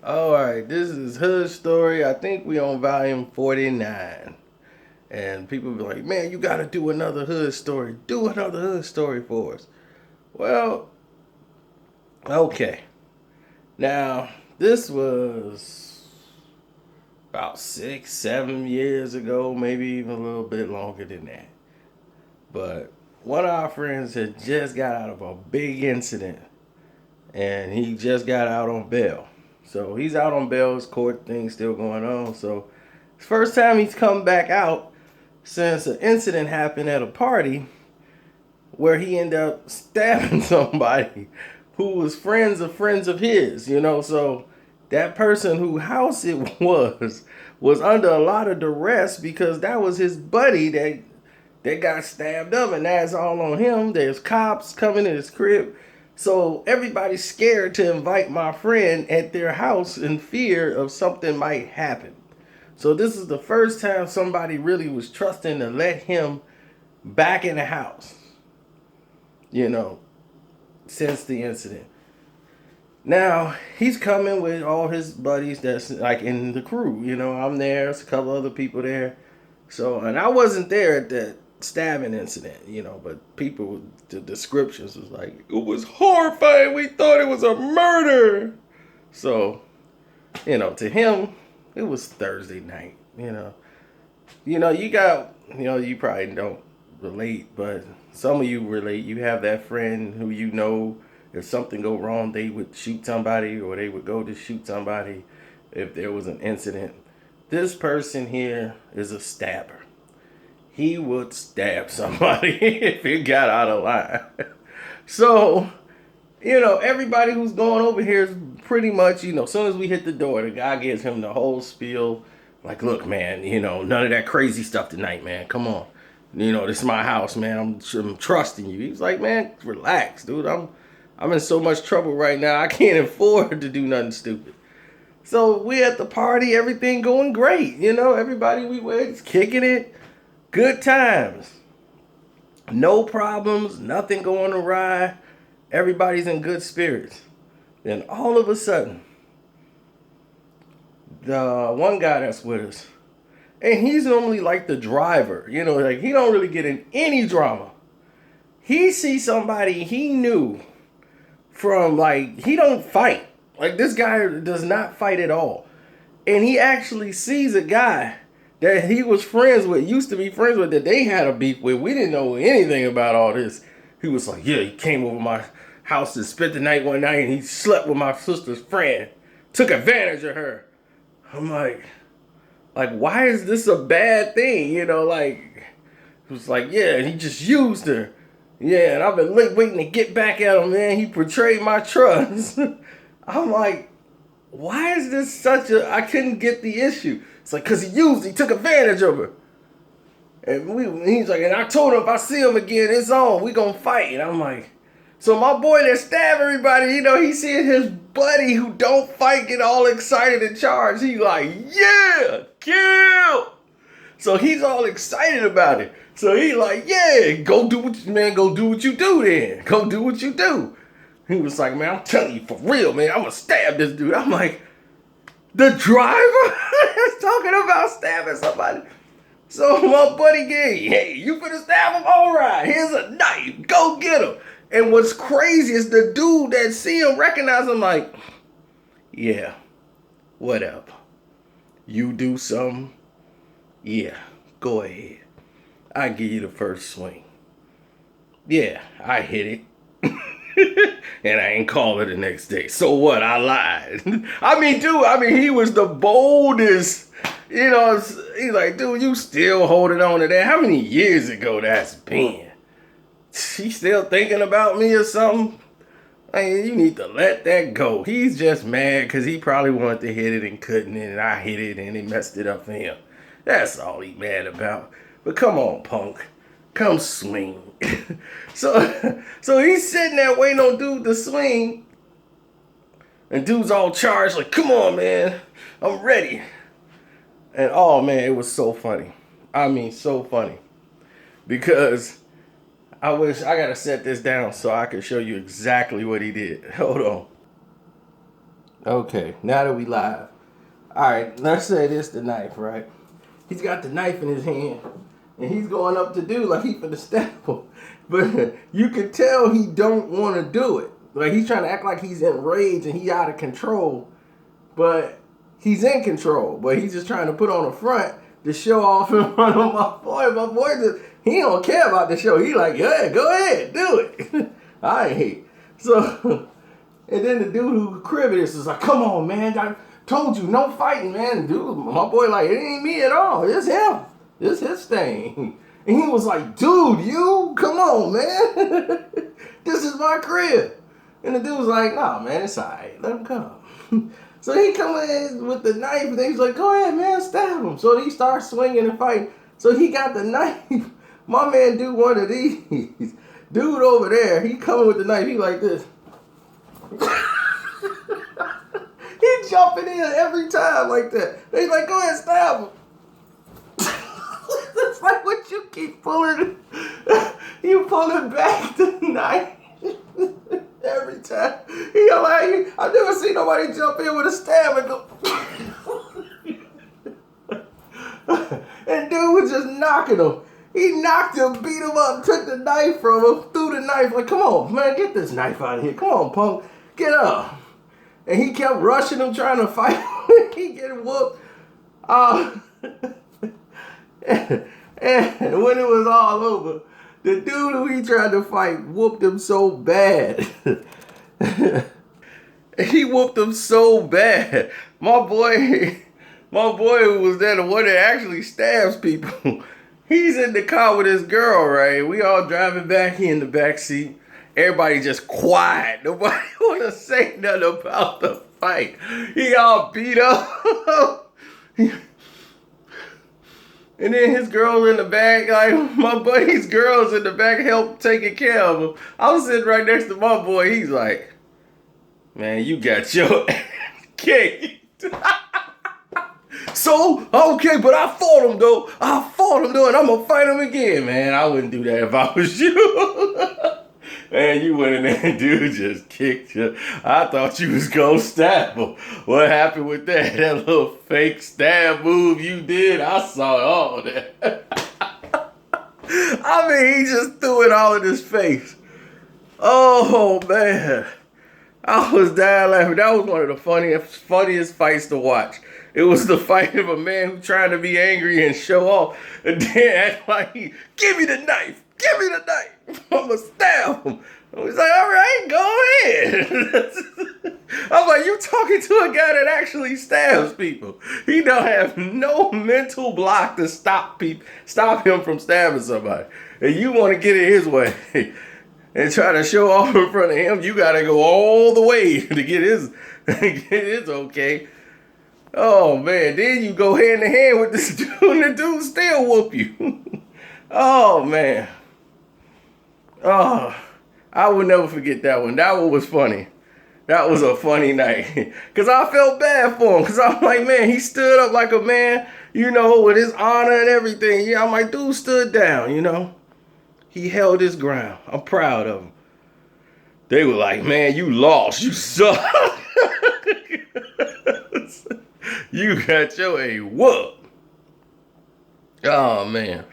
All right, this is Hood Story. I think we on volume 49. And people be like, man, you got to do another Hood Story. Do another Hood Story for us. Well, okay. Now, this was about 6, 7 years ago, maybe even a little bit longer than that. But one of our friends had just got out of a big incident and he just got out on bail. So he's out on bail, his court thing still going on. So first time he's come back out since an incident happened at a party where he ended up stabbing somebody who was friends of his, So that person who house it was under a lot of duress because that was his buddy that got stabbed up, and that's all on him. There's cops coming to his crib. So everybody's scared to invite my friend at their house in fear of something might happen. So this is the first time somebody really was trusting to let him back in the house, you know, since the incident. Now he's coming with all his buddies that's like in the crew. I'm there, there's a couple other people there. So, and I wasn't there at that stabbing incident, but people, the descriptions was like, it was horrifying. We thought it was a murder. So, to him, it was Thursday night, you probably don't relate, but some of you relate. You have that friend who if something go wrong, they would shoot somebody or they would go to shoot somebody if there was an incident. This person here is a stabber. He would stab somebody if it got out of line. So, everybody who's going over here is pretty much, as soon as we hit the door, the guy gives him the whole spiel. Like, look, man, none of that crazy stuff tonight, man. Come on. This is my house, man. I'm trusting you. He's like, man, relax, dude. I'm in so much trouble right now. I can't afford to do nothing stupid. So we at the party, everything going great. Everybody we with kicking it. Good times. No problems, nothing going awry. Everybody's in good spirits. Then all of a sudden, the one guy that's with us, and he's normally like the driver, like he don't really get in any drama. He sees somebody he knew from, like, he don't fight. Like, this guy does not fight at all. And he actually sees a guy that he was friends with, used to be friends with, that they had a beef with. We didn't know anything about all this. He was like, yeah, he came over my house and spent the night one night and he slept with my sister's friend. Took advantage of her. I'm like, why is this a bad thing? It was like, yeah, he just used her. Yeah, and I've been waiting to get back at him, man. He betrayed my trust. I'm like, why is this I couldn't get the issue. It's like, because he took advantage of her. And he's like, and I told him if I see him again, it's on. We gonna fight. And I'm like, so my boy that stabbed everybody, he seeing his buddy who don't fight get all excited and charged. He like, yeah, kill. So he's all excited about it. So he like, yeah, go do what you do then. Go do what you do. He was like, man, I'm telling you for real, man, I'm gonna stab this dude. I'm like, the driver is talking about stabbing somebody. So my buddy gave, hey, you finna stab him? All right, here's a knife. Go get him. And what's crazy is the dude that see him recognize him like, yeah, whatever. You do something, yeah, go ahead. I give you the first swing. Yeah, I hit it. And I ain't call it the next day. So what? I lied. He was the boldest. He's like, dude, you still holding on to that? How many years ago that's been? She still thinking about me or something? You need to let that go. He's just mad because he probably wanted to hit it and couldn't, and I hit it and it messed it up for him. That's all he mad about. But come on, punk. Come swing. so he's sitting there waiting on dude to swing. And dude's all charged like, come on, man. I'm ready. And oh, man, it was so funny. I mean, so funny. Because I gotta set this down so I can show you exactly what he did. Hold on. Okay, now that we live. Alright, let's say this the knife, right? He's got the knife in his hand. And he's going up to do like he finna stab him. But you can tell he don't want to do it. Like he's trying to act like he's enraged and he out of control. But he's in control. But he's just trying to put on a front to show off in front of my boy. My boy just, he don't care about the show. He like, yeah, go ahead, do it. I hate. So, and then the dude who cribbed this is like, come on, man. I told you, no fighting, man. Dude, my boy like, it ain't me at all. It's him. It's his thing. And he was like, dude, you? Come on, man. This is my crib. And the dude was like, nah, man, it's all right. Let him come. So he come in with the knife, and he's like, go ahead, man, stab him. So he starts swinging and fighting. So he got the knife. My man do one of these. Dude over there, he coming with the knife. He like this. He jumping in every time like that. They like, go ahead, stab him. It's like what you keep pulling. You pulling back the knife every time. He like, I've never seen nobody jump in with a stab and go. And dude was just knocking him. He knocked him, beat him up, took the knife from him, threw the knife. Like, come on, man, get this knife out of here. Come on, punk, get up. And he kept rushing him, trying to fight. He getting whooped. And when it was all over, the dude who he tried to fight whooped him so bad. He whooped him so bad. My boy who was there, the one that actually stabs people, he's in the car with his girl, right? We all driving back, he in the back seat. Everybody just quiet. Nobody want to say nothing about the fight. He all beat up. And then his girl in the back, like my buddy's girl's in the back, help taking care of him. I was sitting right next to my boy. He's like, man, you got your ass kicked. So, okay, but I fought him though. And I'm gonna fight him again, man. I wouldn't do that if I was you. Man, you went in there and dude just kicked you. I thought you was gonna stab him. What happened with that? That little fake stab move you did? I saw all that. I mean, he just threw it all in his face. Oh, man. I was dying laughing. That was one of the funniest fights to watch. It was the fight of a man who trying to be angry and show off. And then act like, give me the knife. Give me the knife. I'm going to stab him. I was like, all right, go ahead. I was like, you talking to a guy that actually stabs people. He don't have no mental block to stop him from stabbing somebody. And you want to get it his way and try to show off in front of him, you got to go all the way to get his okay. Oh, man. Then you go hand in hand with this dude, and the dude still whoop you. Oh, man. Oh, I will never forget that one. That one was funny. That was a funny night. Because I felt bad for him. Because I'm like, man, he stood up like a man, you know, with his honor and everything. Yeah, I'm like, dude stood down, you know. He held his ground. I'm proud of him. They were like, man, you lost. You suck. You got your a whoop. Oh, man.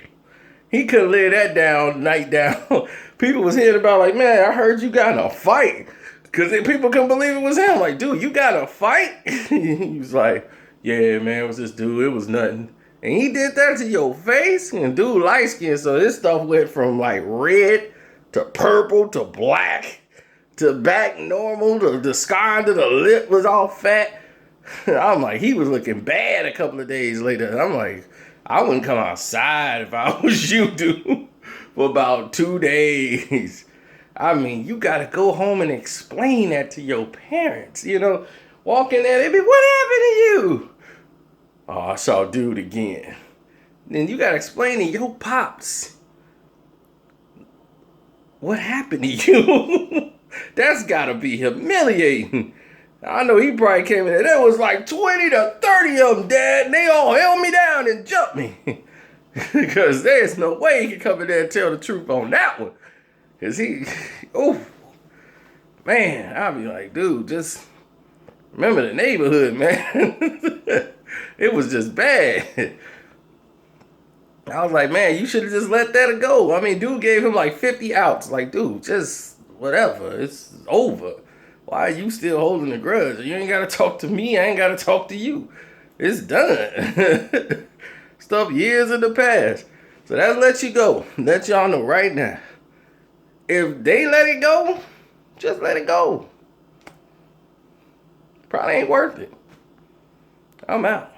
He couldn't lay that night down. People was hearing about like, man, I heard you got in a fight. Because people couldn't believe it was him. Like, dude, you got in a fight? He was like, yeah, man, it was this dude. It was nothing. And he did that to your face? And dude light skin, so this stuff went from like red to purple to black to back normal to the scar under the lip was all fat. I'm like, he was looking bad a couple of days later. I'm like, I wouldn't come outside if I was you, dude, for about 2 days. I mean, you got to go home and explain that to your parents. You know, walk in there, they be, what happened to you? Oh, I saw dude again. Then you got to explain to your pops, what happened to you? That's got to be humiliating. I know he probably came in there. There was like 20 to 30 of them, Dad, and they all held me down and jumped me. Because there's no way he could come in there and tell the truth on that one. Because man, I'll be like, dude, just Remember the neighborhood, man. It was just bad. I was like, man, you should have just let that go. I mean, dude gave him like 50 outs. Like, dude, just whatever. It's over. Why are you still holding a grudge? You ain't got to talk to me. I ain't got to talk to you. It's done. Stuff years in the past. So that lets you go. Let y'all know right now. If they let it go, just let it go. Probably ain't worth it. I'm out.